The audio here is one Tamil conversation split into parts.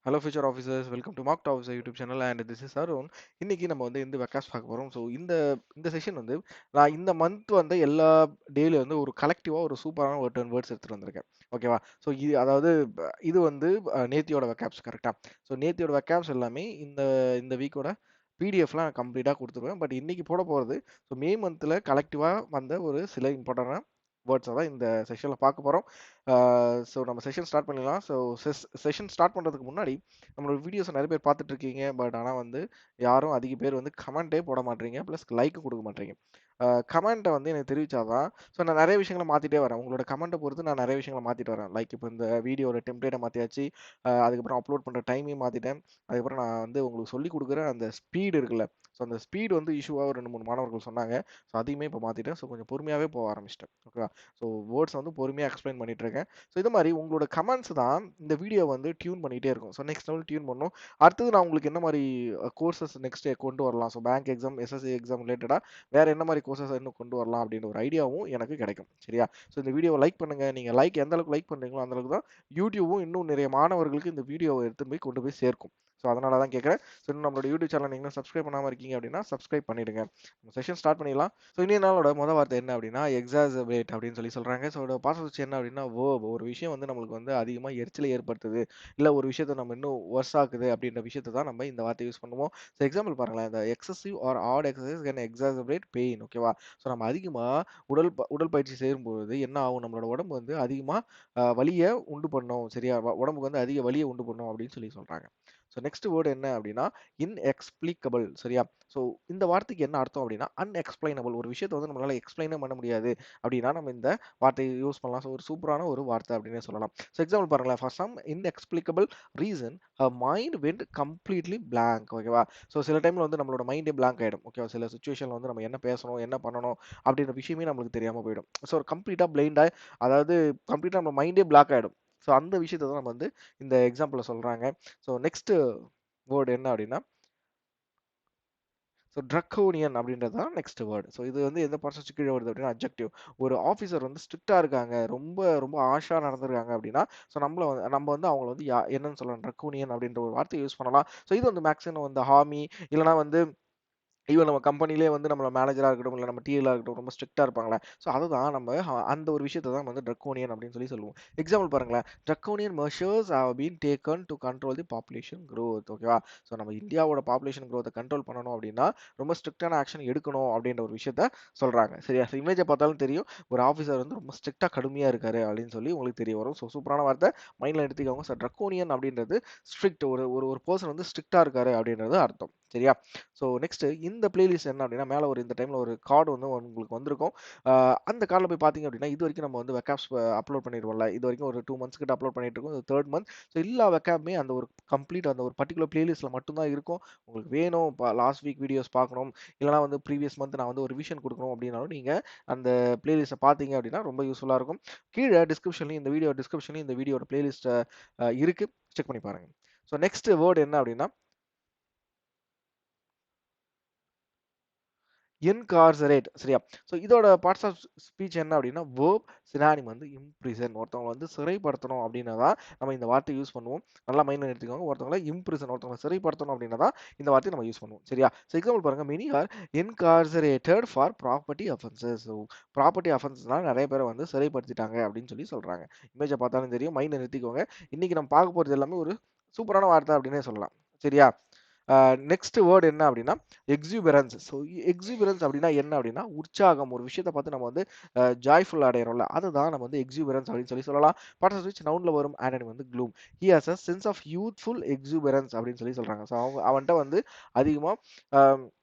Hello future officers welcome to mark tops YouTube channel and this is Arun. இன்னைக்கு நம்ம வந்து இந்த வெக்காஸ் பார்க்க போகிறோம். ஸோ இந்த செஷன் வந்து நான் இந்த மந்த் வந்து எல்லா டேல வந்து ஒரு கலெக்டிவாக ஒரு சூப்பரான ஒரு 10 வேர்ட்ஸ் எடுத்துகிட்டு வந்திருக்கேன். ஓகேவா? ஸோ அதாவது இது வந்து நேத்தியோட வெக்காப்ஸ் கரெக்டாக. ஸோ நேத்தியோட வெக்காப்ஸ் எல்லாமே இந்த இந்த வீக்கோட பிடிஎஃப்லாம் கம்ப்ளீட்டாக கொடுத்துருவேன். பட் இன்னைக்கு போட போகிறது ஸோ மே மந்தில் கலெக்டிவாக வந்த ஒரு சில இம்பார்ட்டண்டான வேர்ட்ஸை தான் இந்த செஷனில் பார்க்க போகிறோம். ஸோ நம்ம செஷன் ஸ்டார்ட் பண்ணிடலாம். ஸோ செஷன் ஸ்டார்ட் பண்ணுறதுக்கு முன்னாடி நம்மளோட வீடியோஸை நிறைய பேர் பார்த்துட்டு இருக்கீங்க. பட் ஆனால் வந்து யாரும் அதிக பேர் வந்து கமெண்ட்டே போட மாட்டீங்க, ப்ளஸ் லைக்கும் கொடுக்க மாட்டீங்க. கமெண்ட்டை வந்து எனக்கு தெரிவிச்சாதான் ஸோ நான் நிறைய விஷயங்களை மாற்றிட்டே வரேன். உங்களோட கமெண்ட்டை பொறுத்து நான் நிறைய விஷயங்களை மாற்றிட்டு வரேன். லைக் இப்போ இந்த வீடியோட டெம்ப்ளேட்டை மாற்றியாச்சு. அதுக்கப்புறம் அப்லோட் பண்ணுற டைமையும் மாற்றிட்டேன். அதுக்கப்புறம் நான் வந்து உங்களுக்கு சொல்லிக் கொடுக்குற அந்த ஸ்பீடு இருக்குல்ல, ஸோ அந்த ஸ்பீடு வந்து இஷ்யூவாக ஒரு 2 3 மாணவர்கள் சொன்னாங்க. ஸோ அதையுமே இப்போ மாற்றிட்டேன். ஸோ கொஞ்சம் பொறுமையாகவே போக ஆரம்பிச்சிட்டேன். ஓகேவா? ஸோ வேர்ட்ஸ் வந்து பொறுமையாக எக்ஸ்பிளைன் பண்ணிட்டு இருக்கேன். ஸோ இது மாதிரி உங்களோட கமெண்ட்ஸ் தான் இந்த வீடியோ வந்து டியூன் பண்ணிகிட்டே இருக்கும். ஸோ நெக்ஸ்ட் லெவல் டியூன் பண்ணும். அடுத்தது நான் உங்களுக்கு என்ன மாதிரி கோர்சஸ் நெக்ஸ்ட் கொண்டு வரலாம், so bank exam, SSC exam ரிலேட்டடாக வேறு என்ன மாதிரி கோர்சஸ் இன்னும் கொண்டு வரலாம் அப்படின்ற ஒரு ஐடியாவும் எனக்கு கிடைக்கும். சரியா? ஸோ இந்த வீடியோவை லைக் பண்ணுங்கள். நீங்கள் எந்த அளவுக்கு லைக் பண்ணுறீங்களோ அந்த அளவுக்கு தான் யூடியூபும் இன்னும் நிறைய மாணவர்களுக்கு இந்த வீடியோவை எடுத்து போய் கொண்டு போய் சேர்க்கும். ஸோ அதனால தான் கேட்குறேன். ஸோ இன்னும் நம்மளோட யூடியூப் சேனல் நீங்கள் சப்ஸ்கிரைப் பண்ணாமல் இருக்கீங்க அப்படின்னா சப்ஸ்கிரைப் பண்ணிடுங்க. செஷன் ஸ்டார்ட் பண்ணிடலாம். ஸோ இன்னைய நாளோட முதல் வார்த்தை என்ன அப்படின்னா எக்ஸாஜரேட் அப்படின்னு சொல்லி சொல்கிறாங்க. ஸோ பாச என்ன அப்படின்னா ஒரு விஷயம் வந்து நம்மளுக்கு வந்து அதிகமாக எரிச்சலை ஏற்படுத்துது, இல்லை ஒரு விஷயத்தை நம்ம இன்னும் ஒர்ஸ் ஆக்குது அப்படின்ற விஷயத்தை தான் நம்ம இந்த வார்த்தை யூஸ் பண்ணுவோம். ஸோ எக்ஸாம்பிள் பாருங்களேன், இந்த excessive or odd exercise can exaggerate pain. ஓகேவா? ஸோ நம்ம அதிகமாக உடற்பயிற்சி செய்யும்போது என்ன ஆகும், நம்மளோட உடம்பு வந்து அதிகமாக வலியை உண்டு பண்ணும். சரியா? உடம்புக்கு வந்து அதிக வலியை உண்டு பண்ணும் அப்படின்னு சொல்லி சொல்கிறாங்க. ஸோ நெக்ஸ்ட் வேர்டு என்ன அப்படின்னா இன்எக்ஸ்பிளிக்கபிள். சரியா? ஸோ இந்த வார்த்தைக்கு என்ன அர்த்தம் அப்படின்னா அன்எக்ஸ்பிளைனபிள். ஒரு விஷயத்தை வந்து நம்மளால எக்ஸ்பிளைனே பண்ண முடியாது அப்படின்னா நம்ம இந்த வார்த்தையை யூஸ் பண்ணலாம். ஸோ ஒரு சூப்பரான ஒரு வார்த்தை அப்படின்னே சொல்லலாம். ஸோ எக்ஸாம்பிள் பாருங்களேன், for some inexplicable reason mind went completely blank. ஓகேவா? ஸோ சில டைம்ல வந்து நம்மளோட மைண்டே பிளாங்க் ஆகிடும். ஓகேவா? சில சுச்சுவேஷன்ல வந்து நம்ம என்ன பேசணும், என்ன பண்ணணும் அப்படின்ற விஷயமே நம்மளுக்கு தெரியாமல் போயிடும். ஸோ கம்ப்ளீட்டாக பிளைண்டாக, அதாவது கம்ப்ளீட்டாக நம்ம மைண்டே பிளாக் ஆகிடும். ஸோ அந்த விஷயத்தை தான் நம்ம வந்து இந்த எக்ஸாம்பிளில் சொல்கிறாங்க. ஸோ நெக்ஸ்ட் வேர்டு என்ன அப்படின்னா ஸோ ட்ரக்கோனியன் அப்படின்றது தான் நெக்ஸ்ட் வேர்டு. ஸோ இது வந்து எந்த பர்சன்ஸ் கீழே வருது அப்படின்னா அட்ஜெக்டிவ். ஒரு ஆஃபீஸர் வந்து ஸ்ட்ரிக்டாக இருக்காங்க, ரொம்ப ரொம்ப ஆஷா நடந்துருக்காங்க அப்படின்னா ஸோ நம்ம வந்து அவங்கள வந்து என்னன்னு சொல்லலாம், ட்ரக்கோனியன் அப்படின்ற ஒரு வார்த்தையை யூஸ் பண்ணலாம். ஸோ இது வந்து மேக்ஸிமம் வந்து ஹாமி, இல்லைனா வந்து ஈவன் நம்ம கம்பெனிலே வந்து நம்மள மேனேஜரா இருக்கட்டும், இல்ல நம்ம டிஎல்லா இருக்கட்டும், ரொம்ப ஸ்ட்ரிக்ட்டா இருப்பாங்கல்ல. ஸோ அதுதான் நம்ம அந்த ஒரு விஷயத்த தான் வந்து ட்ரக்கோனியன் அப்படின்னு சொல்லி சொல்லுவோம். எக்ஸாம்பிள் பாருங்களேன், draconian measures have been taken to control the population growth. ஓகேவா? ஸோ நம்ம இந்தியாவோட பாப்புலேஷன் குரோத்த கண்ட்ரோல் பண்ணணும் அப்படின்னா, ரொம்ப ஸ்ட்ரிக்ட்டான ஆக்ஷன் எடுக்கணும் அப்படின்ற ஒரு விஷயத்த சொல்றாங்க. சரியா? ஸோ இமேஜ பார்த்தாலும் தெரியும். ஒரு ஆஃபீசர் வந்து ரொம்ப ஸ்ட்ரிக்ட்டா கடுமையா இருக்காரு அப்படின்னு சொல்லி உங்களுக்கு தெரிய வரும். ஸோ சூப்பரான வார்த்தை, மைண்ட்ல எடுத்துக்கோங்க. ஸோ ட்ரக்கோனியன் அப்படின்றது ஸ்ட்ரிக்ட், ஒரு ஒரு ஒரு பெர்சன் வந்து ஸ்ட்ரிக்ட்டா இருக்காரு அப்படின்றது அர்த்தம். சரியா? ஸோ நெக்ஸ்ட் இந்த பிளேலிஸ்ட் என்ன அப்படின்னா, மேலே இந்த டைம்ல ஒரு கார்டு வந்து உங்களுக்கு வந்திருக்கும். அந்த கார்டில் போய் பார்த்தீங்க அப்படின்னா, இது வரைக்கும் நம்ம வந்து வெக்காப்ஸ் அப்லோட் பண்ணிடுவோம்ல. இது வரைக்கும் ஒரு 2 மந்த்ஸ் கிட்ட அப்லோட் பண்ணிட்டு இருக்கோம். இது 3rd மந்த். ஸோ எல்லா வெக்காப்புமே அந்த ஒரு கம்ப்ளீட் அந்த ஒரு பர்ட்டிகுலர் பிளேலிஸ்ட்ல மட்டும் தான் இருக்கும். உங்களுக்கு வேணும் லாஸ்ட் வீக் வீடியோஸ் பார்க்கணும், இல்லைனா வந்து ப்ரீவியஸ் மந்த் நான் வந்து ஒரு ரிவிஷன் கொடுக்கணும் அப்படின்னாலும் நீங்க அந்த பிளேலிஸ்ட்டை பார்த்தீங்க அப்படின்னா ரொம்ப யூஸ்ஃபுல்லா இருக்கும். கீழே டிஸ்கிரிப்ஷன்லயும் இந்த வீடியோட பிளேலிஸ்ட் இருக்கு. செக் பண்ணி பாருங்க. ஸோ நெக்ஸ்ட் வேர்ட் என்ன அப்படின்னா இன்கார்சரேட். சரியா? ஸோ இதோட பார்ட்ஸ் ஆஃப் ஸ்பீச் என்ன அப்படின்னா சினானிம் வந்து இம்ப்ரிசன். ஒருத்தவங்கள வந்து சிறைப்படுத்தணும் அப்படின்னா தான் நம்ம இந்த வார்த்தையை யூஸ் பண்ணுவோம். நல்லா மைண்ட்ல எடுத்துக்கோங்க. ஒருத்தவங்கள சிறைப்படுத்தணும் அப்படின்னா தான் இந்த வார்த்தையை நம்ம யூஸ் பண்ணுவோம். சரியா? ஸோ எக்ஸாம்பிள் பாருங்க, many are incarcerated for property offences. So property அஃபென்சஸ்னால நிறைய பேரை வந்து சிறைப்படுத்திட்டாங்க அப்படின்னு சொல்லி சொல்றாங்க. இமேஜ பார்த்தாலும் தெரியும். மைண்ட்ல நிறுத்திக்கோங்க. இன்னைக்கு நம்ம பார்க்க போறது எல்லாமே ஒரு சூப்பரான வார்த்தை அப்படின்னே சொல்லலாம். சரியா? நெக்ஸ்ட் வேர்ட் என்ன அப்படின்னா எக்ஸூபரன்ஸ். ஸோ எக்ஸூபரன்ஸ் அப்படின்னா என்ன அப்படின்னா உற்சாகம். ஒரு விஷயத்தை பார்த்து நம்ம வந்து ஜாய்ஃபுல் அடையிறோம்ல, அதுதான் நம்ம வந்து எக்ஸூபரன்ஸ் அப்படின்னு சொல்லி சொல்லலாம். பார்ட்ஸ் ஆஃப் ஸ்பீச் நவுன்ல வரும். ஆண்டனி வந்து gloom. He has a sense of youthful exuberance அப்படின்னு சொல்லி சொல்றாங்க. ஸோ அவன்கிட்ட வந்து அதிகமா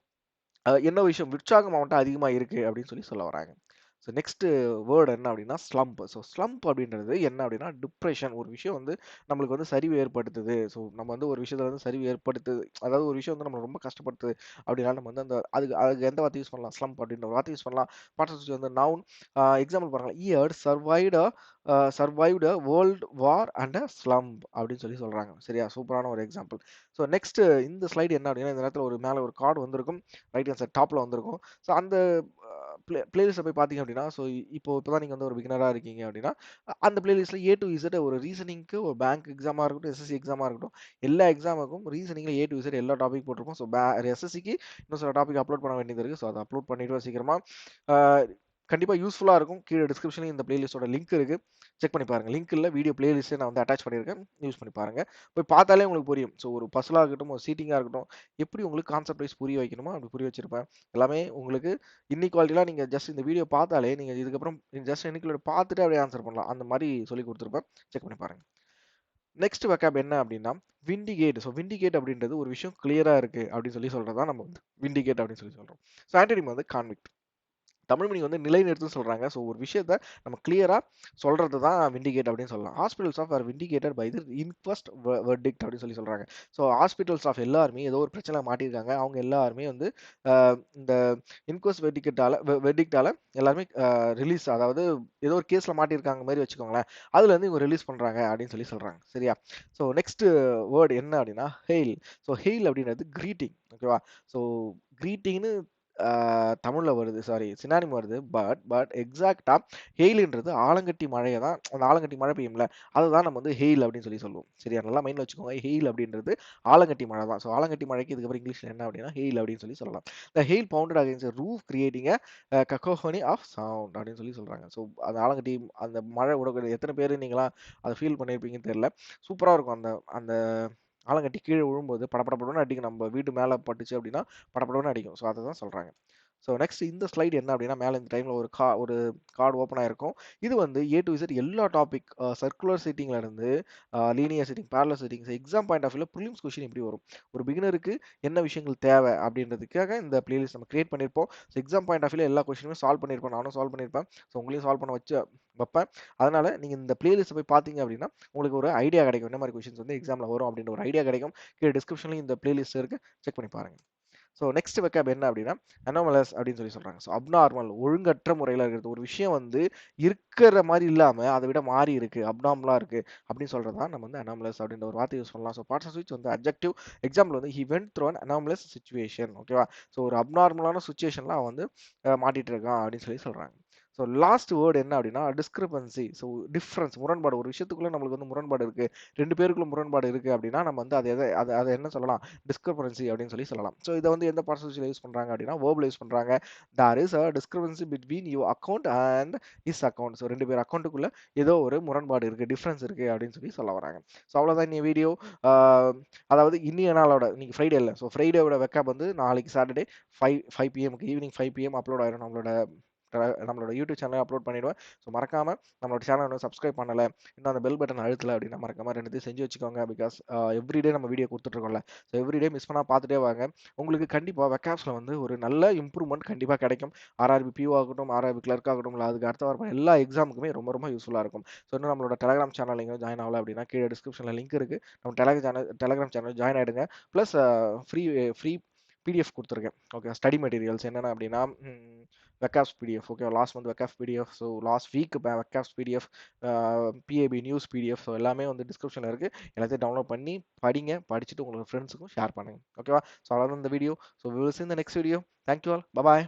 என்ன விஷயம், உற்சாகம் அவன்கிட்ட அதிகமா இருக்கு அப்படின்னு சொல்லி சொல்ல வராங்க. ஸோ நெக்ஸ்ட் வேர்ட் என்ன அப்படின்னா ஸ்லம்ப். ஸோ ஸ்லம்ப் அப்படின்றது என்ன அப்படின்னா டிப்ரெஷன். ஒரு விஷயம் வந்து நம்மளுக்கு வந்து சரிவு ஏற்படுத்துது. ஸோ நம்ம வந்து ஒரு விஷயத்துல வந்து சரிவு ஏற்படுத்துது, அதாவது ஒரு விஷயம் வந்து நம்ம ரொம்ப கஷ்டப்படுத்துது அப்படின்னா நம்ம வந்து அந்த அதுக்கு அதுக்கு எந்த வார்த்தை யூஸ் பண்ணலாம், ஸ்லம்ப் அப்படின்ற ஒரு வார்த்தை யூஸ் பண்ணலாம். பார்ட்ஸ் வந்து நவுன். எக்ஸாம்பிள் பாருங்க, year survived a world war and a slump அப்படின்னு சொல்லி சொல்றாங்க. சரியா? சூப்பரான ஒரு எக்ஸாம்பிள். ஸோ நெக்ஸ்ட் இந்த ஸ்லைடு என்ன அப்படின்னா, இந்த நேரத்தில் மேலே ஒரு கார்டு வந்திருக்கும். ரைட் ஹேண்ட் சைட் டாப்ல வந்திருக்கும். ஸோ அந்த பிளேலிஸ்ட்ல போய் பார்த்தீங்க அப்படின்னா, ஸோ இப்போதான் நீங்க வந்து ஒரு பிகினரா இருக்கீங்க அப்படின்னா, அந்த பிளேலிஸ்ட்ல ஏ டூ இசட் ஒரு ரீசனிங்க்கு ஒரு பேங்க் எக்ஸாமா இருக்கட்டும், எஸ்எஸ்சி எக்ஸாமா இருக்கட்டும், எல்லா எக்ஸாமுக்கும் ரீசனிங்ல ஏ டூ இசட் எல்லா டாபிக் போட்டிருப்போம். ஸோ எஸ்எஸ்சிக்கு இன்னும் சில டாபிக் அப்லோட் பண்ண வேண்டியது இருக்கு. ஸோ அதை அப்லோட் பண்ணிடுவோம் சீக்கிரமா. ஆ, கண்டிப்பா யூஸ்ஃபுல்லா இருக்கும். கீழ டிஸ்கிரிப்ஷன்லயும் இந்த பிளேலிஸ்டோட லிங்க் இருக்கு. செக் பண்ணி பாருங்க. லிங்க் இல்ல வீடியோ பிளேலிஸ்ட் நான் வந்து அட்டாச் பண்ணியிருக்கேன். யூஸ் பண்ணி பாருங்க. போய் பார்த்தாலே உங்களுக்கு புரியும். ஸோ ஒரு பஸ்ஸலா இருக்கட்டும், ஒரு சீட்டிங்கா இருக்கட்டும், எப்படி உங்களுக்கு கான்செப்ட் வைஸ் புரிய வைக்கணுமோ அப்படி புரிய வச்சிருப்பேன். எல்லாமே உங்களுக்கு இன்இக்வாலிட்டிலாம் நீங்க ஜஸ்ட் இந்த வீடியோ பார்த்தாலே நீங்க இதுக்கப்புறம் ஜஸ்ட் இன்இக்வாலிட்டி பார்த்துட்டு அப்படியே ஆன்சர் பண்ணலாம். அந்த மாரி சொல்லிக் குடுத்துருப்பேன். செக் பண்ணி பாருங்க. நெக்ஸ்ட் வெக்காப் என்ன அப்படின்னா, விண்டிகேட். ஸோ விண்டிகேட் அப்படின்றது ஒரு விஷயம் கிளியரா இருக்கு அப்படின்னு சொல்லி சொல்றது தான் நம்ம வந்து விண்டிகேட் அப்படின்னு சொல்லி சொல்றோம். ஸோ ஆன்டோனிம் வந்து கான்விக்ட். தமிழ் மீனிங் வந்து நிலைநிறுத்துன்னு சொல்றாங்க. ஸோ ஒரு விஷயத்த நம்ம கிளியரா சொல்றது தான் விண்டிகேட் அப்படின்னு சொல்லலாம். Hospitals of are vindicated by the inquest verdict அப்படின்னு சொல்லி சொல்றாங்க. ஸோ ஹாஸ்பிட்டல்ஸ் ஆஃப் எல்லாருமே ஏதோ ஒரு பிரச்சனை மாட்டியிருக்காங்க. அவங்க எல்லாருமே வந்து இந்த இன்க்வெஸ்ட் வெர்டிக்டால எல்லாருமே ரிலீஸ், அதாவது ஏதோ ஒரு கேஸ்ல மாட்டியிருக்காங்க மாதிரி வச்சுக்கோங்களேன். அதுல இருந்து இவங்க ரிலீஸ் பண்றாங்க அப்படின்னு சொல்லி சொல்றாங்க. சரியா? ஸோ நெக்ஸ்ட் வேர்ட் என்ன அப்படின்னா ஹெயில். ஸோ ஹெயில் அப்படின்றது கிரீட்டிங். ஓகேவா? ஸோ கிரீட்டிங்னு தமிழ்ல வருது. சாரி சினானிம் வருது. பட் எக்ஸாக்ட்டா ஹெயில்ன்றது ஆலங்கட்டி மழைய தான், அந்த ஆலங்கட்டி மழை பெய்யும்ல, அததான் நம்ம வந்து ஹெயில் அப்படின்னு சொல்லி சொல்லுவோம். சரியா? நல்லா மைண்ட்ல வச்சுக்கோங்க. ஹெயில் அப்படின்றது ஆலங்கட்டி மழை தான். ஸோ ஆலங்கட்டி மழைக்கு இதுக்கப்புறம் இங்கிலீஷ்ல என்ன அப்படின்னா ஹெயில் அப்படின்னு சொல்லி சொல்லலாம். The hail pounded against a roof creating a cacophony of sound அப்படின்னு சொல்லி சொல்றாங்க. ஸோ அந்த ஆலங்கட்டி அந்த மழை விடக்கூடிய எத்தனை பேரு நீங்கலாம் அத ஃபீல் பண்ணியிருப்பீங்கன்னு தெரியல. சூப்பரா இருக்கும். அந்த அந்த ஆலங்கட்டி கீழ விழும்போது படபடபடன்னு அடிக்கும். நம்ம வீட்டு மேல பட்டுச்சு அப்படின்னா படபடன்னு அடிக்கும். ஸோ அததான் சொல்றாங்க. ஸோ நெக்ஸ்ட் இந்த ஸ்லைடு என்ன அப்படின்னா, மேல இந்த டைம்ல ஒரு கார்டு ஓப்பன் ஆயிருக்கும். இது வந்து ஏ டூ இசட் எல்லா டாபிக் சர்க்குலர் சீட்டிங்ல இருந்து linear seating, parallel seatings, exam point of வியூல பிரிலிம்ஸ் கொஸ்டின் எப்படி வரும்? ஒரு பிகினருக்கு என்ன விஷயங்கள் தேவை அப்படின்றதுக்காக இந்த பிளேலிஸ்ட் நம்ம கிரியேட் பண்ணியிருப்போம். ஸோ எக்ஸாம் பாயிண்ட் ஆஃப் வியூல எல்லா கொஸ்டினுமே சால்வ் பண்ணியிருப்பேன். நானும் சால்வ் பண்ணியிருப்பேன். ஸோ உங்களையும் சால்வ் பண்ண வச்சு வைப்பேன். அதனால நீங்க இந்த பிளேலிஸ்ட் போய் பார்த்தீங்க அப்படின்னா, உங்களுக்கு ஒரு ஐடியா கிடைக்கும். என்ன மாதிரி கொஸ்டின்ஸ் வந்து எக்ஸாம்ல வரும் அப்படின்ற ஒரு ஐடியா கிடைக்கும். கீழ டிஸ்கிரிப்ஷன்லயும் இந்த பிளேலிஸ்ட் இருக்கு. செக் பண்ணி பாருங்க. ஸோ நெக்ஸ்ட் வெக்காப் என்ன அப்படின்னா அனோமலஸ் அப்படின்னு சொல்லி சொல்றாங்க. ஸோ அப்நார்மல் ஒழுங்கற்ற முறையில் இருக்கிறது. ஒரு விஷயம் வந்து இருக்கிற மாதிரி இல்லாம அதை விட மாறி இருக்கு, அப்நார்மலா இருக்கு அப்படின்னு சொல்றது தான் நம்ம வந்து அனோமலஸ் அப்படின்ற ஒரு வார்த்தை யூஸ் பண்ணலாம். ஸோ பார்ட்ஸ் ஆஃப் ஸ்பீச் வந்து அட்ஜெக்டிவ். எக்ஸாம்பிள் வந்து he went through an anomalous situation. ஓகேவா? ஸோ ஒரு அப்நார்மலான சுச்சுவேஷன்ல அவன் வந்து மாட்டிட்டு இருக்கான் அப்படின்னு சொல்லி சொல்றாங்க. ஸோ லாஸ்ட் வேர்டு என்ன அப்படின்னா டிஸ்கிரிபன்சி. ஸோ டிஃப்ரென்ஸ், முரண்பாடு. ஒரு விஷயத்துக்குள்ள நம்மளுக்கு வந்து முரண்பாடு இருக்கு, ரெண்டு பேருக்குள்ள முரண்பாடு இருக்கு அப்படின்னா நம்ம வந்து அதை என்ன சொல்லலாம்? டிஸ்கிரிபன்சி அப்படின்னு சொல்லி சொல்லலாம். ஸோ இதை வந்து எந்த பார்ட்ஸ்ல யூஸ் பண்றாங்க அப்படின்னா வேர்ப்ல யூஸ் பண்றாங்க. There is a discrepancy between your account and his account. So ரெண்டு பேர் அக்கௌண்ட்டுக்குள்ள ஏதோ ஒரு முரண்பாடு இருக்கு, டிஃபரன்ஸ் இருக்கு அப்படின்னு சொல்லி சொல்ல வராங்க. ஸோ அவ்வளோதான் இந்த வீடியோ. அதாவது இன்னைய நாளோட, இன்னைக்கு ஃப்ரைடே இல்லை, ஸோ ஃப்ரைடேவோட வெக்கப் வந்து நாளைக்கு சாட்டர்டே 5 பிஎம்க்கு, ஈவினிங் 5 பிஎம் அப்லோட் ஆயிரும். நம்மளோட யூடியூப் சேனலை அப்லோட் பண்ணிடுவேன். ஸோ மறக்காம நம்மளோட சேனல் வந்து சப்ஸ்கிரைப் பண்ணல, இன்னும் அந்த பெல் பட்டன் அழுத்தல அப்படின்னா மறக்காம ரெண்டுத்தையும் செஞ்சு வச்சுக்கோங்க. பிகாஸ் எவ்ரிடே நம்ம வீடியோ கொடுத்துட்ருக்கோம்ல. ஸோ எவ்ரிடே மிஸ் பண்ணா பார்த்துட்டே வாங்க. உங்களுக்கு கண்டிப்பாக வெக்காப்ஸில் வந்து ஒரு நல்ல இம்ப்ரூவ்மெண்ட் கண்டிப்பாக கிடைக்கும். ஆர்ஆர்பி பிஓ ஆகட்டும், ஆர்ஆர்பி கிளர்க் ஆகட்டும், இல்லை அதுக்கு அடுத்த வாரம் எல்லா எக்ஸாமுக்குமே ரொம்ப ரொம்ப யூஸ்ஃபுல்லாக இருக்கும். ஸோ இன்னும் நம்மளோட டெலகிராம் சேனல் நீங்கள் ஜாயின் ஆகல அப்படின்னா கீழே டிஸ்கிரிப்ஷனில் லிங்க் இருக்குது. நம்ம டெலகிராம் சேனல் ஜாயின் ஆகிடுங்க. ப்ளஸ் ஃப்ரீ ஃப்ரீ பிடிஎஃப் கொடுத்துருக்கேன். ஓகே, ஸ்டடி மெட்டீரியல்ஸ் என்னென்ன அப்படின்னா vocabs PDF. Okay, last month vocabs PDF. So last week vocabs PDF, PAB news PDF. So எல்லாமே வந்து டிஸ்கிரிப்ஷனில் இருக்குது. எல்லாத்தையும் டவுன்லோட் பண்ணி படிங்க. படிச்சுட்டு உங்களுக்கு ஃப்ரெண்ட்ஸுக்கும் ஷேர் பண்ணுங்க. ஓகேவா? ஸோ அவ்வளோதான் இந்த video. So we will see in the next video. Thank you all. Bye bye.